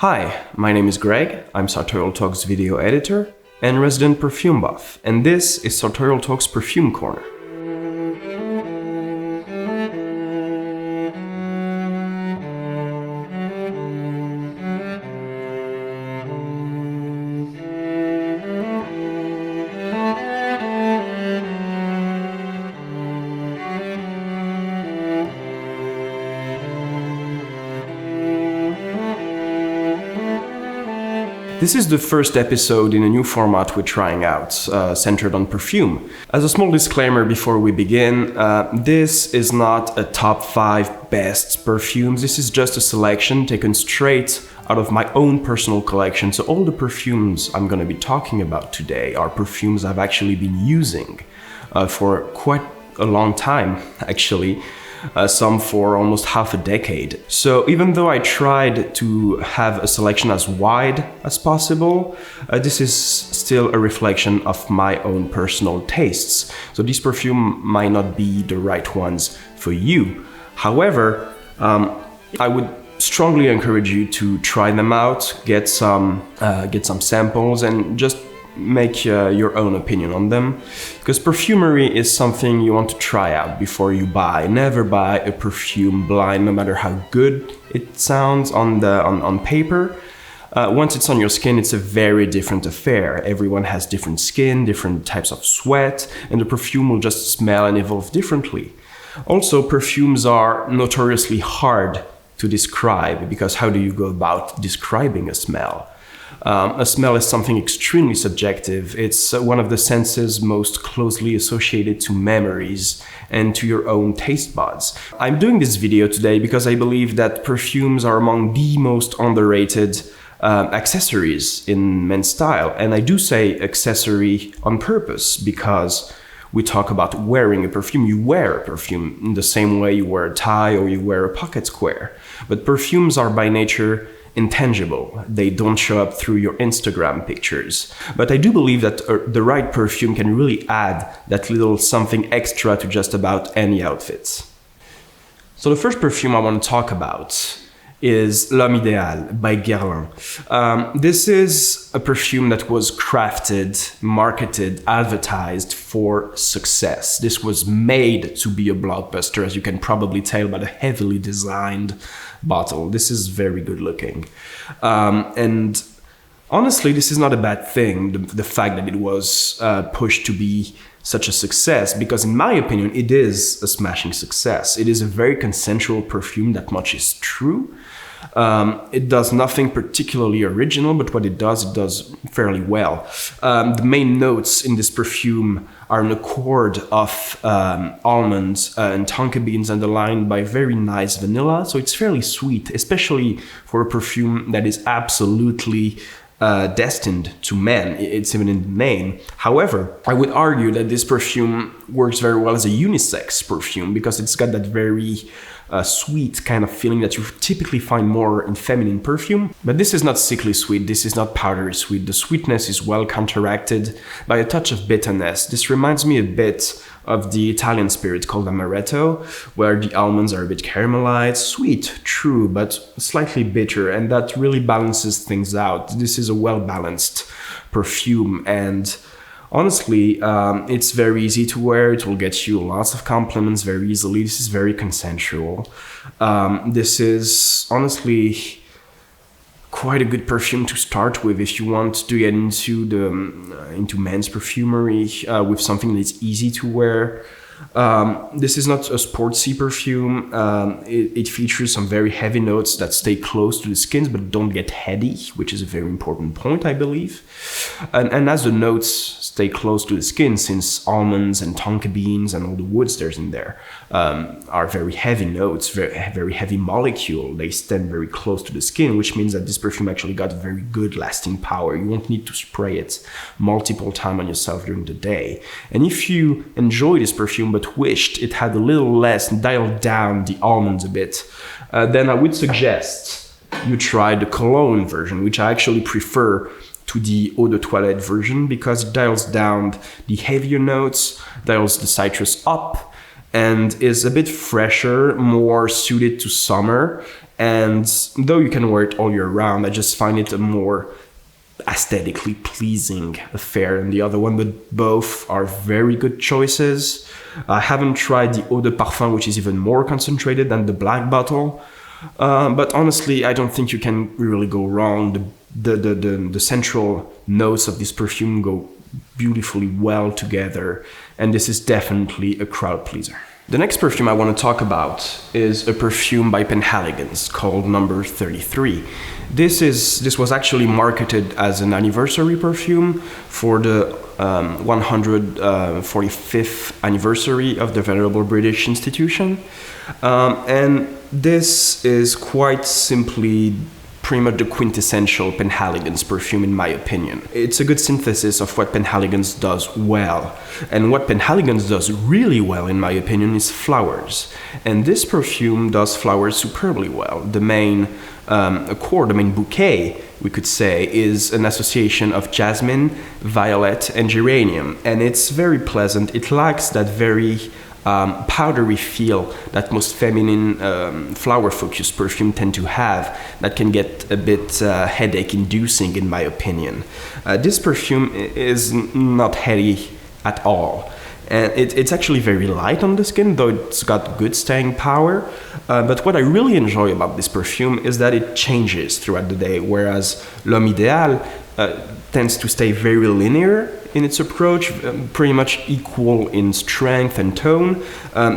Hi, my name is Greg, I'm Sartorial Talks video editor and resident perfume buff, and this is Sartorial Talks Perfume Corner. This is the first episode in a new format we're trying out, centered on perfume. As a small disclaimer before we begin, this is not a top 5 best perfumes. This is just a selection taken straight out of my own personal collection. So all the perfumes I'm going to be talking about today are perfumes I've actually been using for quite a long time, actually. Some for almost half a decade. So even though I tried to have a selection as wide as possible, this is still a reflection of my own personal tastes. So these perfumes might not be the right ones for you. However, I would strongly encourage you to try them out, get some samples, and just make your own opinion on them, because perfumery is something you want to try out before you buy. Never buy a perfume blind, no matter how good it sounds on paper. Once it's on your skin, it's a very different affair. Everyone has different skin, different types of sweat, and the perfume will just smell and evolve differently. Also, perfumes are notoriously hard to describe, because how do you go about describing a smell? A smell is something extremely subjective. It's one of the senses most closely associated to memories and to your own taste buds. I'm doing this video today because I believe that perfumes are among the most underrated accessories in men's style. And I do say accessory on purpose, because we talk about wearing a perfume. You wear a perfume in the same way you wear a tie or you wear a pocket square. But perfumes are by nature intangible. They don't show up through your Instagram pictures. But I do believe that the right perfume can really add that little something extra to just about any outfit. So the first perfume I want to talk about is L'Homme Idéal by Guerlain. This is a perfume that was crafted, marketed, advertised for success. This was made to be a blockbuster, as you can probably tell by the heavily designed bottle. This is very good looking. And honestly, this is not a bad thing, the fact that it was pushed to be such a success, because in my opinion, it is a smashing success. It is a very consensual perfume, that much is true. It does nothing particularly original, but what it does fairly well. The main notes in this perfume are an accord of almonds and tonka beans, underlined by very nice vanilla. So it's fairly sweet, especially for a perfume that is absolutely destined to men. It's even in the name. However, I would argue that this perfume works very well as a unisex perfume, because it's got that very sweet kind of feeling that you typically find more in feminine perfume. But this is not sickly sweet, this is not powdery sweet. The sweetness is well counteracted by a touch of bitterness. This reminds me a bit of the Italian spirit called amaretto, where the almonds are a bit caramelized, sweet, true, but slightly bitter, and that really balances things out. This is a well-balanced perfume, and honestly, it's very easy to wear. It will get you lots of compliments very easily. This is very consensual. This is honestly quite a good perfume to start with if you want to get into men's perfumery with something that's easy to wear. This is not a sportsy perfume. It features some very heavy notes that stay close to the skin but don't get heady, which is a very important point, I believe. And as the notes stay close to the skin, since almonds and tonka beans and all the woods there's in there are very heavy notes, very heavy molecule. They stand very close to the skin, which means that this perfume actually got very good lasting power. You won't need to spray it multiple times on yourself during the day. And if you enjoy this perfume but wished it had a little less and dialed down the almonds a bit, then I would suggest you try the cologne version, which I actually prefer to the eau de toilette version, because it dials down the heavier notes, dials the citrus up, and is a bit fresher, more suited to summer, And though you can wear it all year round, I just find it a more aesthetically pleasing affair than the other one, but both are very good choices. I haven't tried the Eau de Parfum, which is even more concentrated than the black bottle, but honestly, I don't think you can really go wrong. The central notes of this perfume go beautifully well together, and this is definitely a crowd pleaser. The next perfume I want to talk about is a perfume by Penhaligon's called Number 33. This was actually marketed as an anniversary perfume for the 145th anniversary of the Venerable British Institution. And this is quite simply pretty much the quintessential Penhaligon's perfume, in my opinion. It's a good synthesis of what Penhaligon's does well. And what Penhaligon's does really well, in my opinion, is flowers. And this perfume does flowers superbly well. The main accord, the main bouquet, we could say, is an association of jasmine, violet, and geranium. And it's very pleasant. It lacks that very powdery feel that most feminine flower-focused perfume tend to have, that can get a bit headache-inducing, in my opinion. This perfume is not heady at all. And it's actually very light on the skin, though it's got good staying power. But what I really enjoy about this perfume is that it changes throughout the day, whereas L'Homme Idéal tends to stay very linear in its approach, pretty much equal in strength and tone.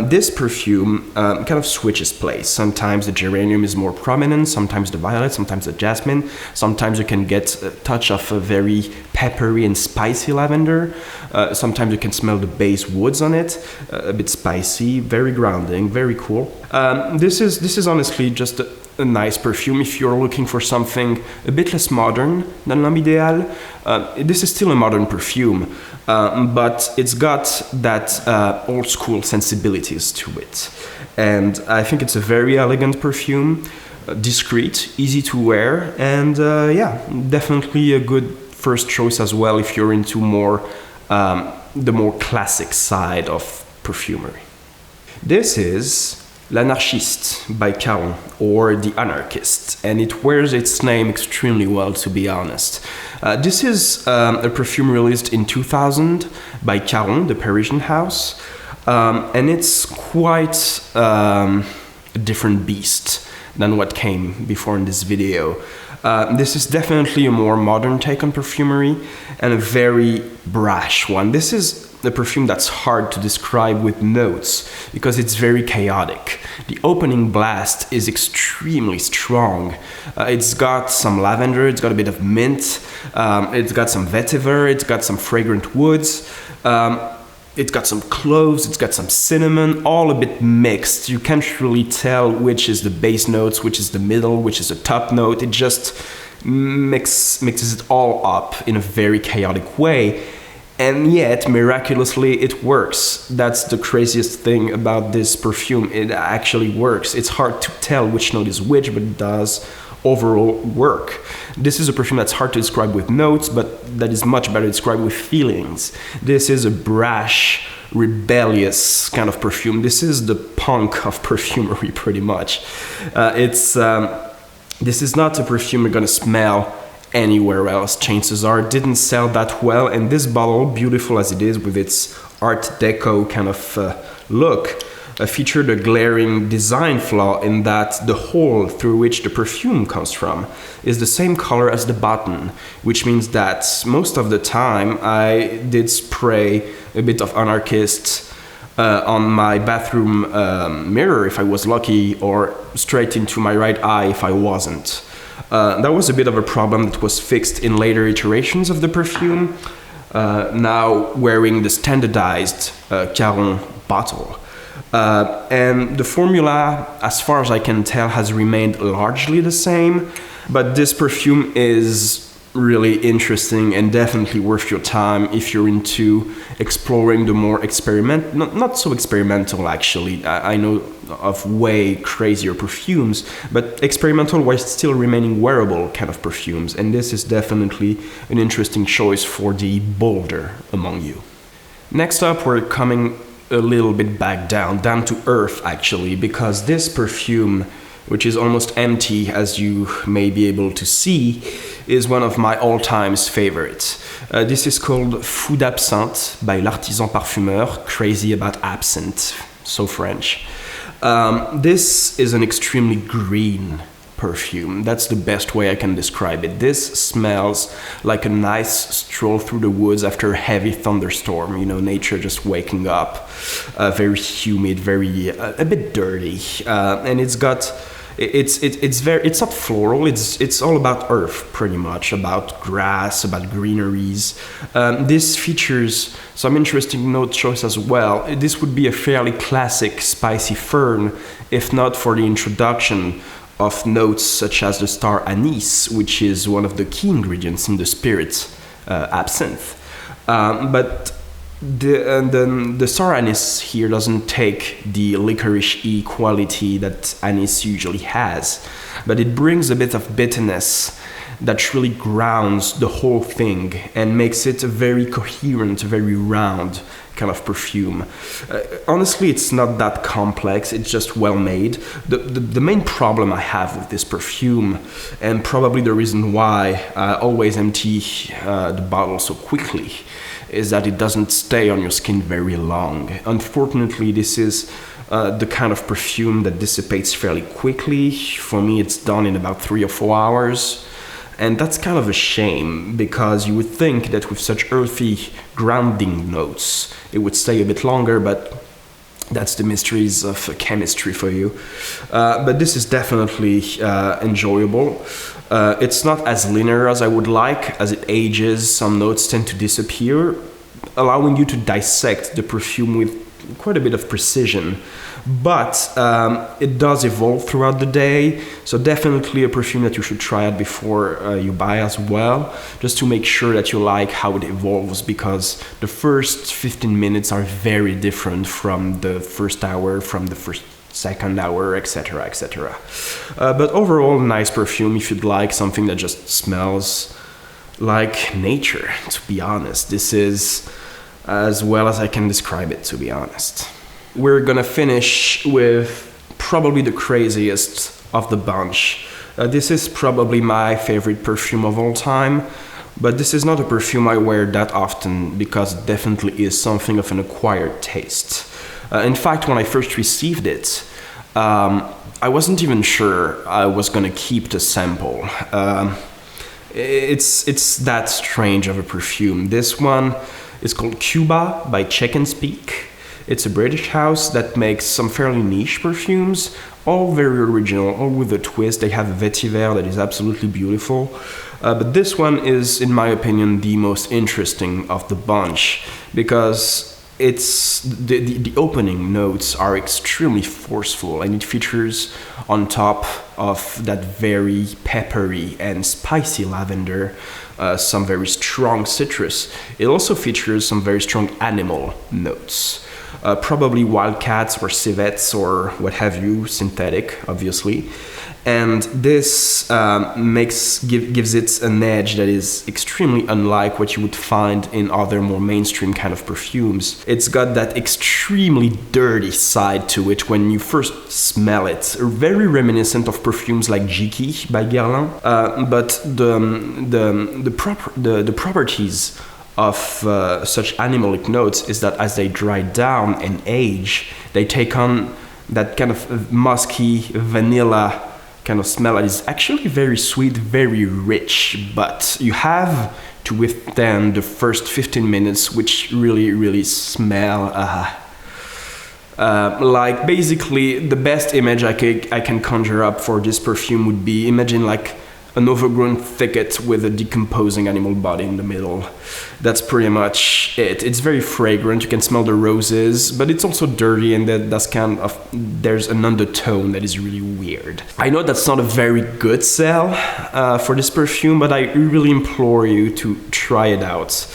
This perfume kind of switches place. Sometimes the geranium is more prominent, sometimes the violet, sometimes the jasmine. Sometimes you can get a touch of a very peppery and spicy lavender. Sometimes you can smell the base woods on it, a bit spicy, very grounding, very cool. This is honestly just a nice perfume if you're looking for something a bit less modern than L'Homme Idéal. This is still a modern perfume, but it's got that old school sensibilities to it. And I think it's a very elegant perfume, discreet, easy to wear, and yeah, definitely a good first choice as well if you're into the more classic side of perfumery. This is L'Anarchiste by Caron, or The Anarchist, and it wears its name extremely well, to be honest. This is a perfume released in 2000 by Caron, the Parisian house, and it's quite a different beast than what came before in this video. This is definitely a more modern take on perfumery, and a very brash one. This is a perfume that's hard to describe with notes because it's very chaotic. The opening blast is extremely strong. It's got some lavender, it's got a bit of mint, it's got some vetiver, it's got some fragrant woods, it's got some cloves, it's got some cinnamon, all a bit mixed. You can't really tell which is the base notes, which is the middle, which is the top note. It just mixes it all up in a very chaotic way. And yet, miraculously, it works. That's the craziest thing about this perfume. It actually works. It's hard to tell which note is which, but it does overall work. This is a perfume that's hard to describe with notes, but that is much better described with feelings. This is a brash, rebellious kind of perfume. This is the punk of perfumery, pretty much. This is not a perfume you're gonna smell anywhere else. Chances are it didn't sell that well, and this bottle, beautiful as it is with its art deco kind of look, featured a glaring design flaw in that the hole through which the perfume comes from is the same color as the button, which means that most of the time I did spray a bit of Anarchist on my bathroom mirror if I was lucky, or straight into my right eye if I wasn't. That was a bit of a problem that was fixed in later iterations of the perfume, now wearing the standardized Caron bottle. And the formula, as far as I can tell, has remained largely the same, but this perfume is really interesting and definitely worth your time if you're into exploring the more not so experimental actually. I know of way crazier perfumes, but experimental while still remaining wearable kind of perfumes, and this is definitely an interesting choice for the bolder among you. Next up, we're coming a little bit back down to earth actually, because this perfume which is almost empty, as you may be able to see, is one of my all-time favorites. This is called Fou d'Absinthe by l'Artisan Parfumeur, crazy about absinthe, so French. This is an extremely green perfume. That's the best way I can describe it. This smells like a nice stroll through the woods after a heavy thunderstorm, you know, nature just waking up. Very humid, very a bit dirty, and it's not floral. It's all about earth, pretty much, about grass, about greeneries. This features some interesting note choice as well. This would be a fairly classic spicy fern, if not for the introduction of notes such as the star anise, which is one of the key ingredients in the spirit absinthe. But the star anise here doesn't take the licorice-y quality that anise usually has, but it brings a bit of bitterness that really grounds the whole thing and makes it a very coherent, very round kind of perfume. Honestly, it's not that complex, it's just well made. The main problem I have with this perfume, and probably the reason why I always empty the bottle so quickly, is that it doesn't stay on your skin very long. Unfortunately, this is the kind of perfume that dissipates fairly quickly. For me, it's done in about 3 or 4 hours. And that's kind of a shame, because you would think that with such earthy, grounding notes, it would stay a bit longer, but that's the mysteries of chemistry for you. But this is definitely enjoyable. It's not as linear as I would like. As it ages, some notes tend to disappear, allowing you to dissect the perfume with quite a bit of precision. But it does evolve throughout the day, so definitely a perfume that you should try out before you buy as well, just to make sure that you like how it evolves, because the first 15 minutes are very different from the first hour, from the first second hour, etc., etc. But overall, nice perfume if you'd like something that just smells like nature, to be honest. This is as well as I can describe it, to be honest. We're gonna finish with probably the craziest of the bunch. This is probably my favorite perfume of all time, but this is not a perfume I wear that often, because it definitely is something of an acquired taste. In fact, when I first received it, I wasn't even sure I was gonna keep the sample. It's that strange of a perfume. This one is called Cuba by Check and Speak. It's a British house that makes some fairly niche perfumes, all very original, all with a twist. They have a vetiver that is absolutely beautiful. But this one is, in my opinion, the most interesting of the bunch, because it's the opening notes are extremely forceful, and it features on top of that very peppery and spicy lavender some very strong citrus. It also features some very strong animal notes. Probably wildcats or civets or what have you, synthetic, obviously. And this gives it an edge that is extremely unlike what you would find in other more mainstream kind of perfumes. It's got that extremely dirty side to it when you first smell it, very reminiscent of perfumes like Jiki by Guerlain. But the properties of such animalic notes is that as they dry down and age, they take on that kind of musky vanilla kind of smell that is actually very sweet, very rich, but you have to withstand the first 15 minutes, which really smell like, basically the best image I can conjure up for this perfume would be, imagine like an overgrown thicket with a decomposing animal body in the middle. That's pretty much it. It's very fragrant, you can smell the roses, but it's also dirty, and that's kind of, there's an undertone that is really weird. I know that's not a very good sell for this perfume, but I really implore you to try it out,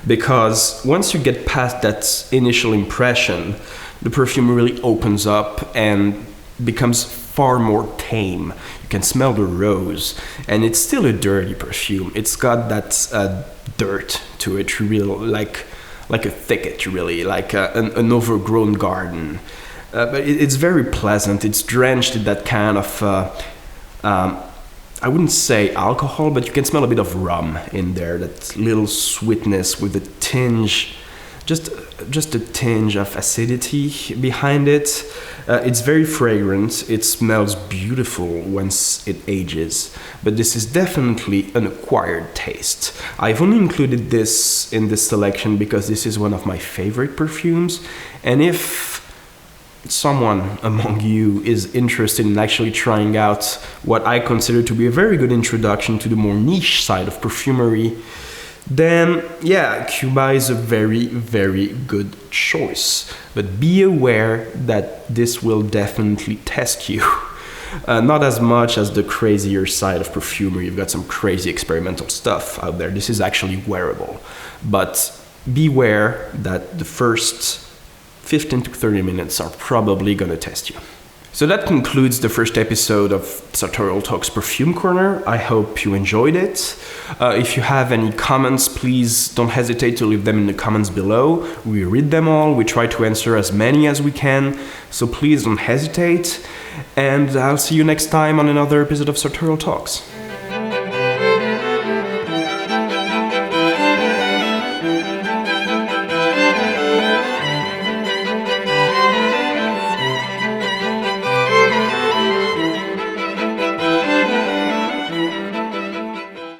because once you get past that initial impression, the perfume really opens up and becomes far more tame. You can smell the rose, and it's still a dirty perfume. It's got that dirt to it, real like a thicket, really, like an overgrown garden. but it's very pleasant. It's drenched in that kind of, I wouldn't say alcohol, but you can smell a bit of rum in there, that little sweetness with a tinge, just a tinge of acidity behind it. It's very fragrant. It smells beautiful once it ages, but this is definitely an acquired taste. I've only included this in this selection because this is one of my favorite perfumes, and if someone among you is interested in actually trying out what I consider to be a very good introduction to the more niche side of perfumery, then yeah, Cuba is a very, very good choice. But be aware that this will definitely test you. Not as much as the crazier side of perfumery. You've got some crazy experimental stuff out there. This is actually wearable. But beware that the first 15 to 30 minutes are probably gonna test you. So that concludes the first episode of Sartorial Talks Perfume Corner. I hope you enjoyed it. If you have any comments, please don't hesitate to leave them in the comments below. We read them all. We try to answer as many as we can. So please don't hesitate. And I'll see you next time on another episode of Sartorial Talks.